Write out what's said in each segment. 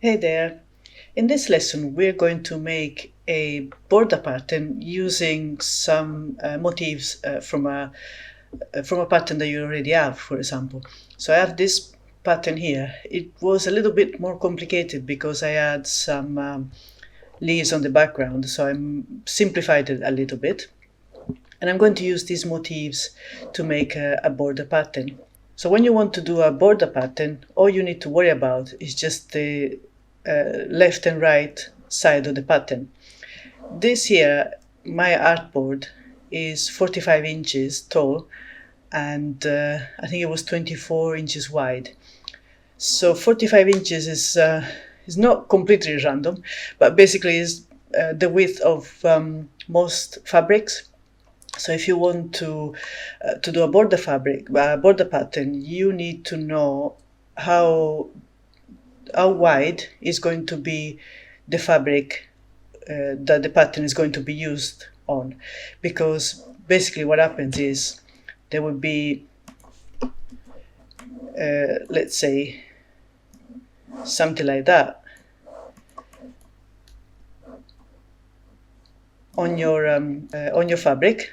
Hey there! In this lesson, we're going to make a border pattern using some motifs from a pattern that you already have, for example. So I have this pattern here. It was a little bit more complicated because I had some leaves on the background, so I simplified it a little bit. And I'm going to use these motifs to make a border pattern. So when you want to do a border pattern, all you need to worry about is just the left and right side of the pattern. This here, my artboard, is 45 inches tall and I think it was 24 inches wide. So 45 inches is not completely random, but basically is the width of most fabrics. So if you want to do a border pattern, you need to know how wide is going to be the fabric that the pattern is going to be used on, because basically what happens is there will be let's say something like that on your fabric.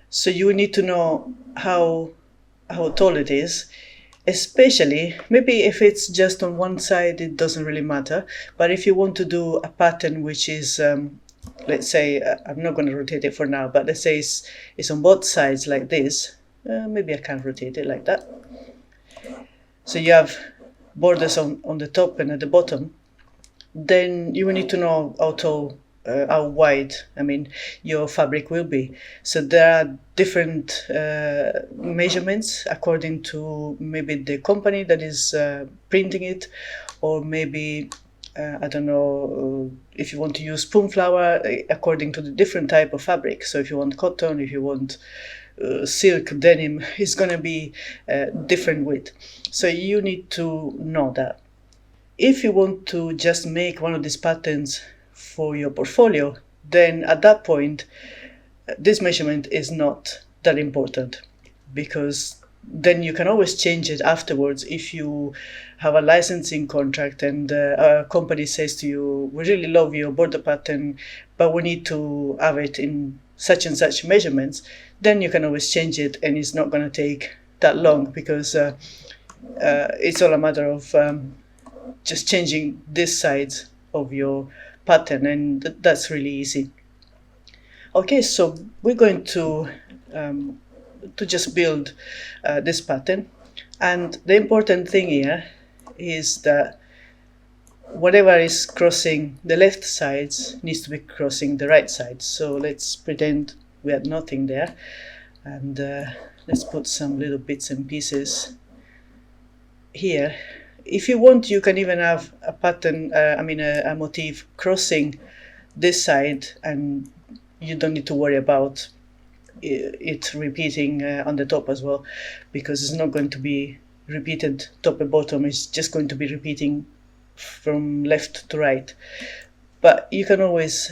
So you need to know how tall it is, especially maybe if it's just on one side, it doesn't really matter. But if you want to do a pattern which is, let's say, I'm not going to rotate it for now, but let's say it's on both sides like this, maybe I can rotate it like that. So you have borders on the top and at the bottom. Then you will need to know how tall, how wide, your fabric will be. So there are different measurements according to maybe the company that is printing it, or maybe I don't know if you want to use spoon flower according to the different type of fabric. So if you want cotton, if you want silk, denim, it's going to be different width. So you need to know that. If you want to just make one of these patterns for your portfolio, then at that point, this measurement is not that important, because then you can always change it afterwards. If you have a licensing contract and a company says to you, we really love your border pattern, but we need to have it in such and such measurements, then you can always change it, and it's not going to take that long, because it's all a matter of just changing this side of your pattern, and that's really easy. Okay, so we're going to just build this pattern, and the important thing here is that whatever is crossing the left sides needs to be crossing the right side. So let's pretend we had nothing there, and let's put some little bits and pieces here. If you want, you can even have a pattern, a motif crossing this side, and you don't need to worry about it repeating on the top as well, because it's not going to be repeated top and bottom. It's just going to be repeating from left to right. But you can always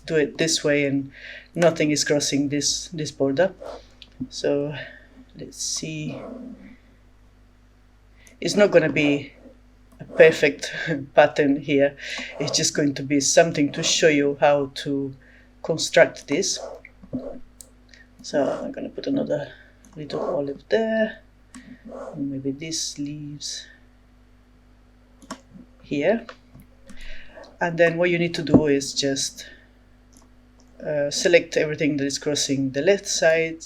do it this way, and nothing is crossing this border. So let's see. It's not going to be a perfect pattern here. It's just going to be something to show you how to construct this. So I'm going to put another little olive there, and maybe these leaves here. And then what you need to do is just select everything that is crossing the left side,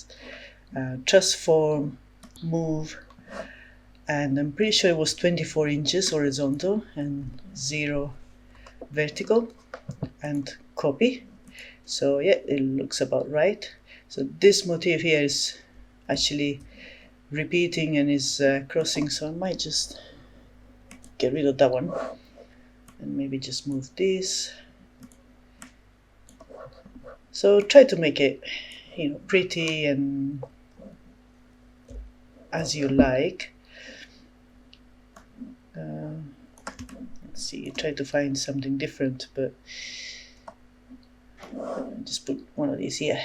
transform, move, and I'm pretty sure it was 24 inches horizontal and 0 vertical, and copy. So yeah, it looks about right. So this motif here is actually repeating and is crossing, so I might just get rid of that one and maybe just move this. So try to make it, pretty and as you like. Let's see, try to find something different, but just put one of these here,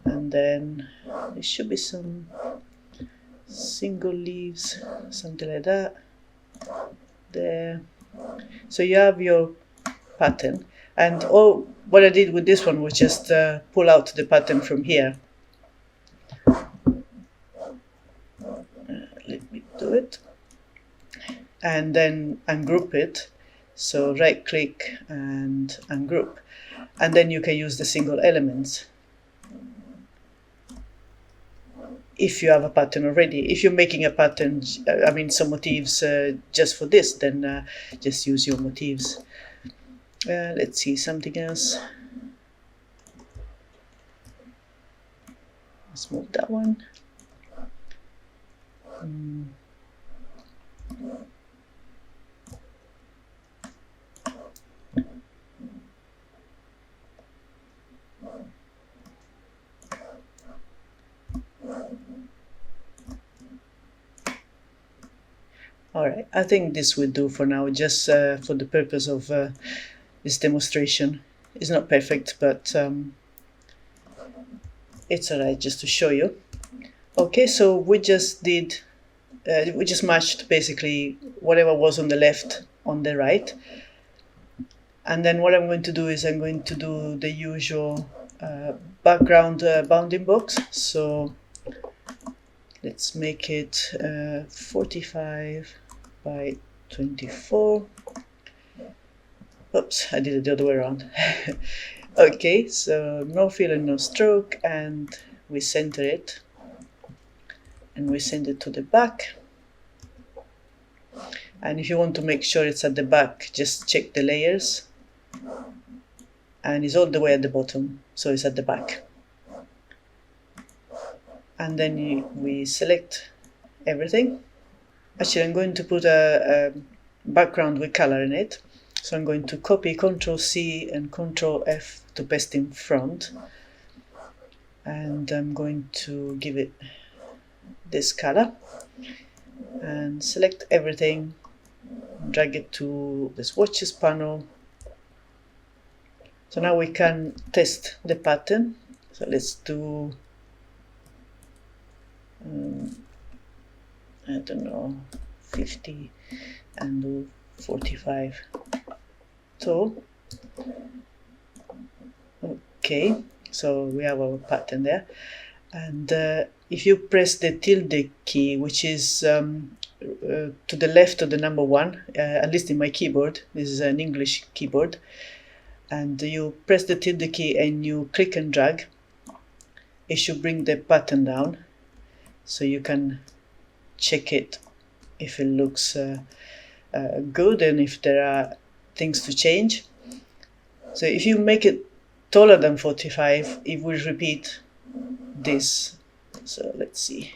and then there should be some single leaves, something like that. there. So you have your pattern, and what I did with this one was just pull out the pattern from here. Let me do it, and then ungroup it. So right click and ungroup, and then you can use the single elements if you have a pattern already. If you're making a pattern, I mean some motifs just for this, then just use your motifs. Let's see something else. Let's move that one. All right, I think this will do for now, just for the purpose of this demonstration. It's not perfect, but it's all right just to show you. Okay, so we just matched basically whatever was on the left on the right. And then what I'm going to do is I'm going to do the usual background bounding box. So let's make it 45 by 24. Oops, I did it the other way around. Okay, so no fill and no stroke, and we center it. And we send it to the back. And if you want to make sure it's at the back, just check the layers. And it's all the way at the bottom, so it's at the back. And then we select everything. Actually, I'm going to put a background with color in it. So I'm going to copy Ctrl+C and Ctrl+F to paste in front. And I'm going to give it this color. And select everything. Drag it to the swatches panel. So now we can test the pattern. So let's do, I don't know, 50 and do 45. So, okay, so we have our pattern there. And if you press the tilde key, which is to the left of the number 1, at least in my keyboard, this is an English keyboard, and you press the tilde key and you click and drag, it should bring the pattern down, so you can check it if it looks good and if there are things to change. So if you make it taller than 45, it will repeat this. So let's see,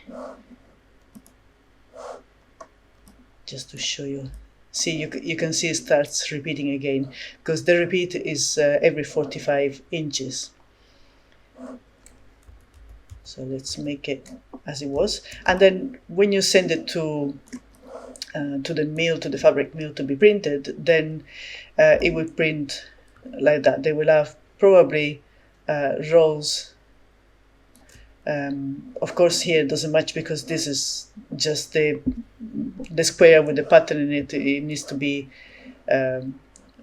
just to show you. See, you can see it starts repeating again, because the repeat is every 45 inches. So let's make it as it was. And then when you send it to the mill, to the fabric mill to be printed, then it will print like that. They will have probably rows. Of course, here it doesn't match because this is just the square with the pattern in it. It needs to be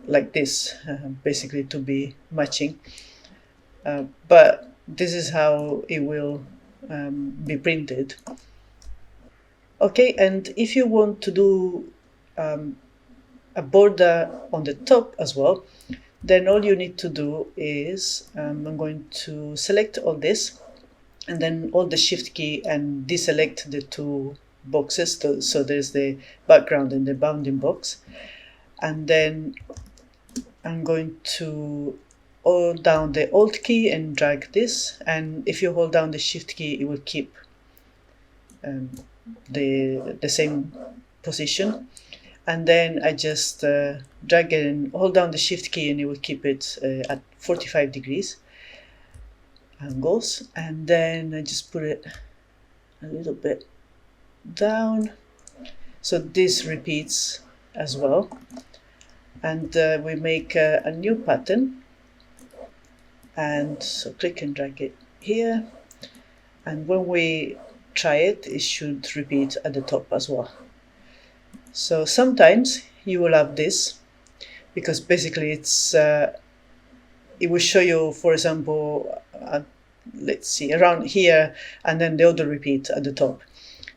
like this, basically, to be matching. But this is how it will be printed. Okay, and if you want to do a border on the top as well, then all you need to do is I'm going to select all this, and then hold the shift key and deselect the two boxes. So there's the background and the bounding box. And then I'm going to hold down the Alt key and drag this. And if you hold down the shift key, it will keep the same position. And then I just drag it and hold down the shift key, and it will keep it at 45 degrees angles. And then I just put it a little bit down, so this repeats as well. And we make a new pattern, and so click and drag it here, and when we try it, it should repeat at the top as well. So sometimes you will have this, because basically it will show you, for example, let's see, around here, and then the other repeat at the top.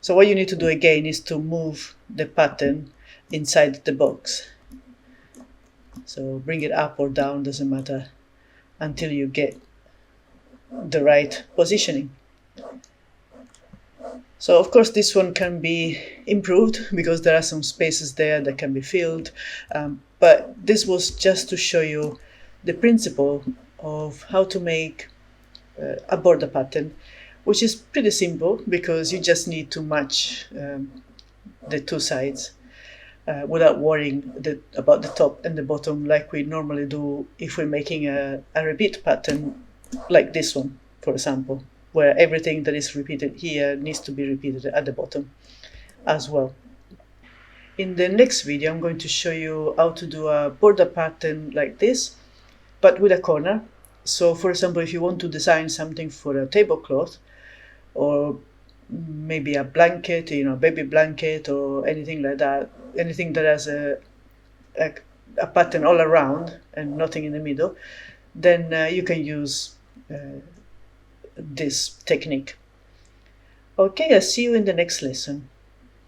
So what you need to do again is to move the pattern inside the box. So bring it up or down, doesn't matter, until you get the right positioning. So of course this one can be improved because there are some spaces there that can be filled, but this was just to show you the principle of how to make a border pattern, which is pretty simple because you just need to match the two sides without worrying about the top and the bottom like we normally do if we're making a repeat pattern like this one, for example, where everything that is repeated here needs to be repeated at the bottom as well. In the next video, I'm going to show you how to do a border pattern like this, but with a corner. So for example, if you want to design something for a tablecloth, or maybe a blanket, baby blanket or anything like that, anything that has a pattern all around and nothing in the middle, then you can use this technique. Okay, I'll see you in the next lesson.